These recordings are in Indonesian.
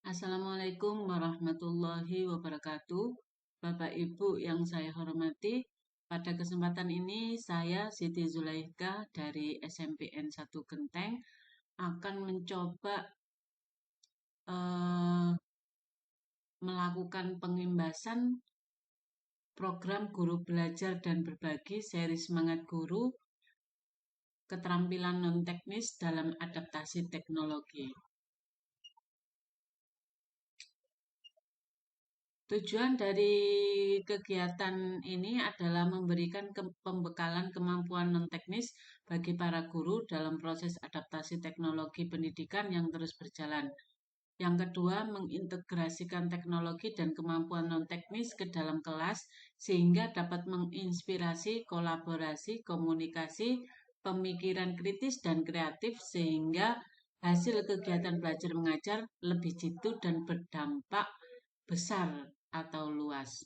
Assalamualaikum warahmatullahi wabarakatuh. Bapak Ibu yang saya hormati, pada kesempatan ini saya Siti Zulaika dari SMPN 1 Genteng akan mencoba eh, melakukan pengimbasan program Guru Belajar dan Berbagi seri Semangat Guru keterampilan non-teknis dalam adaptasi teknologi. Tujuan dari kegiatan ini adalah memberikan pembekalan kemampuan non-teknis bagi para guru dalam proses adaptasi teknologi pendidikan yang terus berjalan. Yang kedua, mengintegrasikan teknologi dan kemampuan non-teknis ke dalam kelas sehingga dapat menginspirasi kolaborasi, komunikasi, pemikiran kritis dan kreatif sehingga hasil kegiatan belajar mengajar lebih jitu dan berdampak besar atau luas.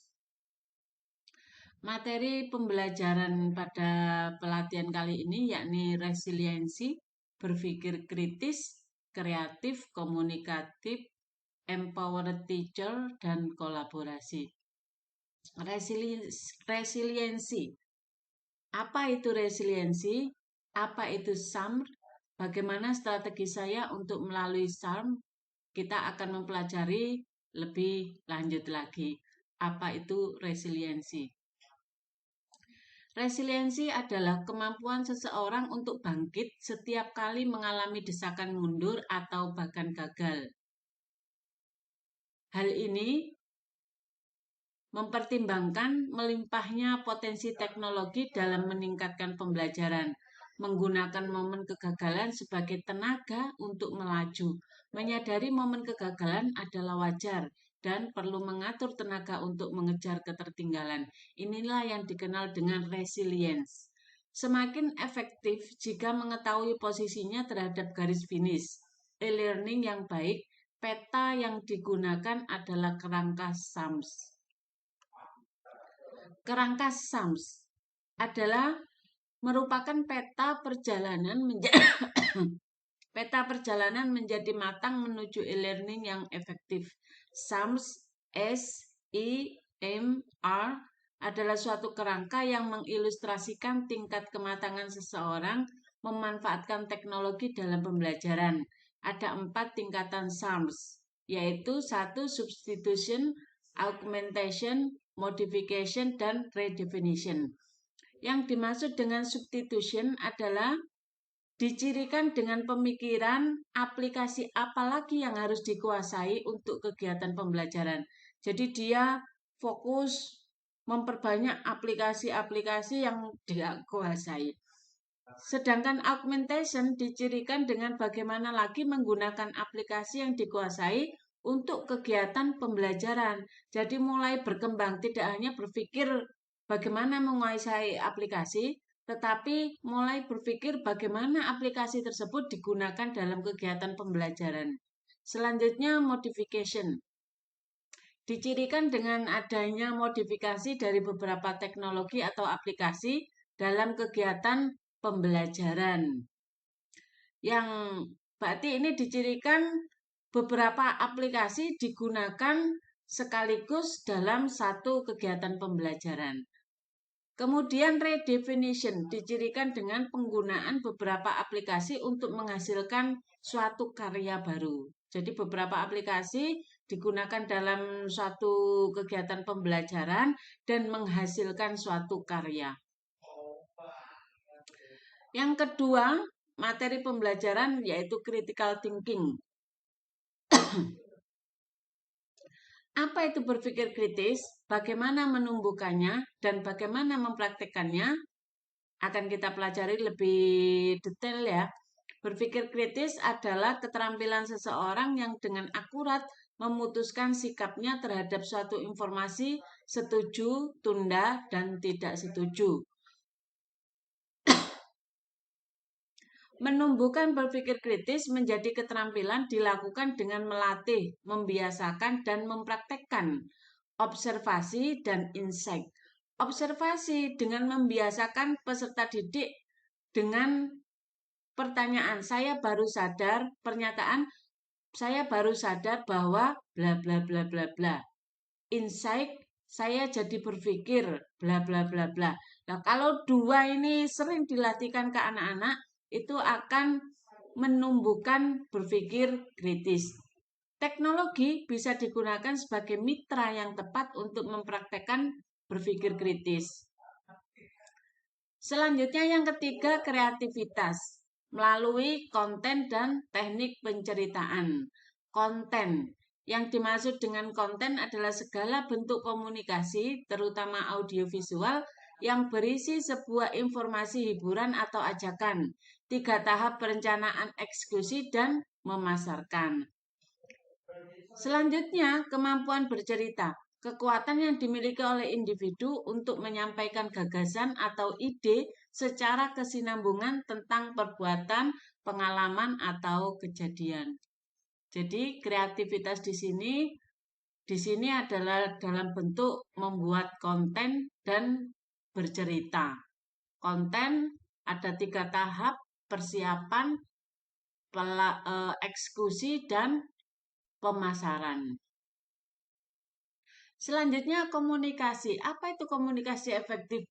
Materi pembelajaran pada pelatihan kali ini yakni resiliensi, berpikir kritis, kreatif, komunikatif, empowered teacher, dan kolaborasi. Resiliensi. Apa itu resiliensi? Apa itu SARM? Bagaimana strategi saya untuk melalui SARM? Kita akan mempelajari lebih lanjut lagi. Apa itu resiliensi? Resiliensi adalah kemampuan seseorang untuk bangkit setiap kali mengalami desakan mundur atau bahkan gagal. Hal ini mempertimbangkan melimpahnya potensi teknologi dalam meningkatkan pembelajaran, menggunakan momen kegagalan sebagai tenaga untuk melaju, menyadari momen kegagalan adalah wajar, dan perlu mengatur tenaga untuk mengejar ketertinggalan. Inilah yang dikenal dengan resilience. Semakin efektif jika mengetahui posisinya terhadap garis finish. E-learning yang baik, peta yang digunakan adalah kerangka SAMS. Kerangka SAMS adalah merupakan peta perjalanan menjadi matang menuju e-learning yang efektif. SAMS S-I-M-R adalah suatu kerangka yang mengilustrasikan tingkat kematangan seseorang memanfaatkan teknologi dalam pembelajaran. Ada 4 tingkatan SAMS, yaitu 1. Substitution, augmentation, modification, dan redefinition. Yang dimaksud dengan substitution adalah dicirikan dengan pemikiran aplikasi apa lagi yang harus dikuasai untuk kegiatan pembelajaran. Jadi dia fokus memperbanyak aplikasi-aplikasi yang dia kuasai. Sedangkan augmentation dicirikan dengan bagaimana lagi menggunakan aplikasi yang dikuasai untuk kegiatan pembelajaran. Jadi mulai berkembang, tidak hanya berpikir bagaimana menguasai aplikasi, tetapi mulai berpikir bagaimana aplikasi tersebut digunakan dalam kegiatan pembelajaran. Selanjutnya, modification. Dicirikan dengan adanya modifikasi dari beberapa teknologi atau aplikasi dalam kegiatan pembelajaran. Yang berarti ini dicirikan beberapa aplikasi digunakan sekaligus dalam satu kegiatan pembelajaran. Kemudian redefinition dicirikan dengan penggunaan beberapa aplikasi untuk menghasilkan suatu karya baru. Jadi beberapa aplikasi digunakan dalam suatu kegiatan pembelajaran dan menghasilkan suatu karya. Yang kedua, materi pembelajaran yaitu critical thinking. Apa itu berpikir kritis? Bagaimana menumbuhkannya dan bagaimana mempraktikkannya? Akan kita pelajari lebih detail ya. Berpikir kritis adalah keterampilan seseorang yang dengan akurat memutuskan sikapnya terhadap suatu informasi, setuju, tunda, dan tidak setuju. Menumbuhkan berpikir kritis menjadi keterampilan dilakukan dengan melatih, membiasakan, dan mempraktekkan observasi dan insight. Observasi dengan membiasakan peserta didik dengan pertanyaan, saya baru sadar pernyataan saya baru sadar bahwa bla bla bla bla bla. Insight, saya jadi berpikir bla bla bla bla. Nah, kalau dua ini sering dilatihkan ke anak-anak, itu akan menumbuhkan berpikir kritis. Teknologi bisa digunakan sebagai mitra yang tepat untuk mempraktekkan berpikir kritis. Selanjutnya yang ketiga, kreativitas melalui konten dan teknik penceritaan. Konten yang dimaksud dengan konten adalah segala bentuk komunikasi, terutama audiovisual, yang berisi sebuah informasi hiburan atau ajakan. 3 tahap perencanaan eksekusi dan memasarkan. Selanjutnya, kemampuan bercerita. Kekuatan yang dimiliki oleh individu untuk menyampaikan gagasan atau ide secara kesinambungan tentang perbuatan, pengalaman, atau kejadian. Jadi, kreativitas di sini adalah dalam bentuk membuat konten dan bercerita. Konten ada 3 tahap: persiapan, eksekusi, dan pemasaran. Selanjutnya komunikasi. Apa itu komunikasi efektif?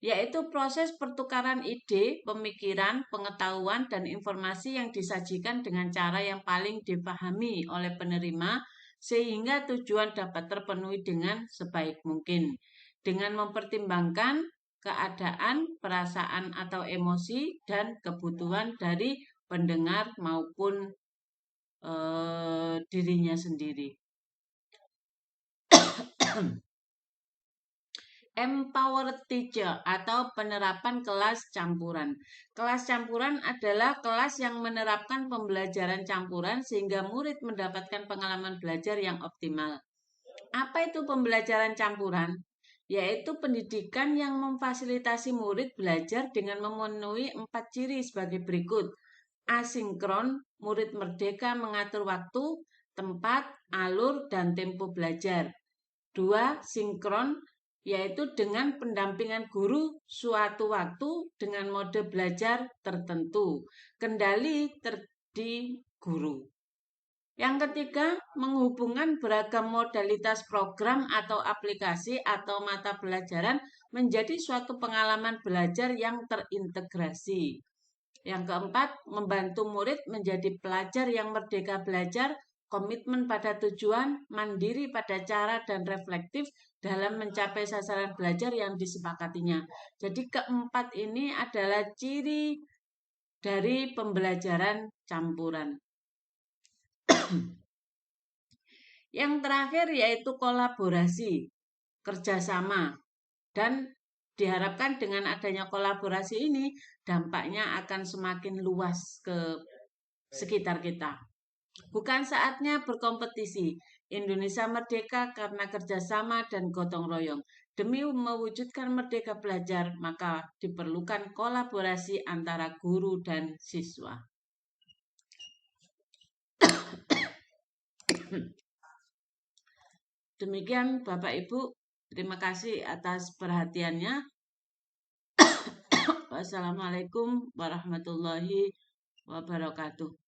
Yaitu proses pertukaran ide, pemikiran, pengetahuan, dan informasi yang disajikan dengan cara yang paling dipahami oleh penerima sehingga tujuan dapat terpenuhi dengan sebaik mungkin. Dengan mempertimbangkan keadaan, perasaan atau emosi, dan kebutuhan dari pendengar maupun dirinya sendiri. Empowered teacher atau penerapan kelas campuran. Kelas campuran adalah kelas yang menerapkan pembelajaran campuran sehingga murid mendapatkan pengalaman belajar yang optimal. Apa itu pembelajaran campuran? Yaitu pendidikan yang memfasilitasi murid belajar dengan memenuhi 4 ciri sebagai berikut. Asinkron, murid merdeka mengatur waktu, tempat, alur, dan tempo belajar. 2. Sinkron, yaitu dengan pendampingan guru suatu waktu dengan mode belajar tertentu. Kendali di guru. Yang ketiga, menghubungkan beragam modalitas program atau aplikasi atau mata pelajaran menjadi suatu pengalaman belajar yang terintegrasi. Yang keempat, membantu murid menjadi pelajar yang merdeka belajar, komitmen pada tujuan, mandiri pada cara, dan reflektif dalam mencapai sasaran belajar yang disepakatinya. Jadi keempat ini adalah ciri dari pembelajaran campuran. Yang terakhir yaitu kolaborasi, kerjasama, dan diharapkan dengan adanya kolaborasi ini dampaknya akan semakin luas ke sekitar kita. Bukan saatnya berkompetisi. Indonesia merdeka karena kerjasama dan gotong royong. Demi mewujudkan merdeka belajar, maka diperlukan kolaborasi antara guru dan siswa. Demikian Bapak Ibu, terima kasih atas perhatiannya. Wassalamualaikum warahmatullahi wabarakatuh.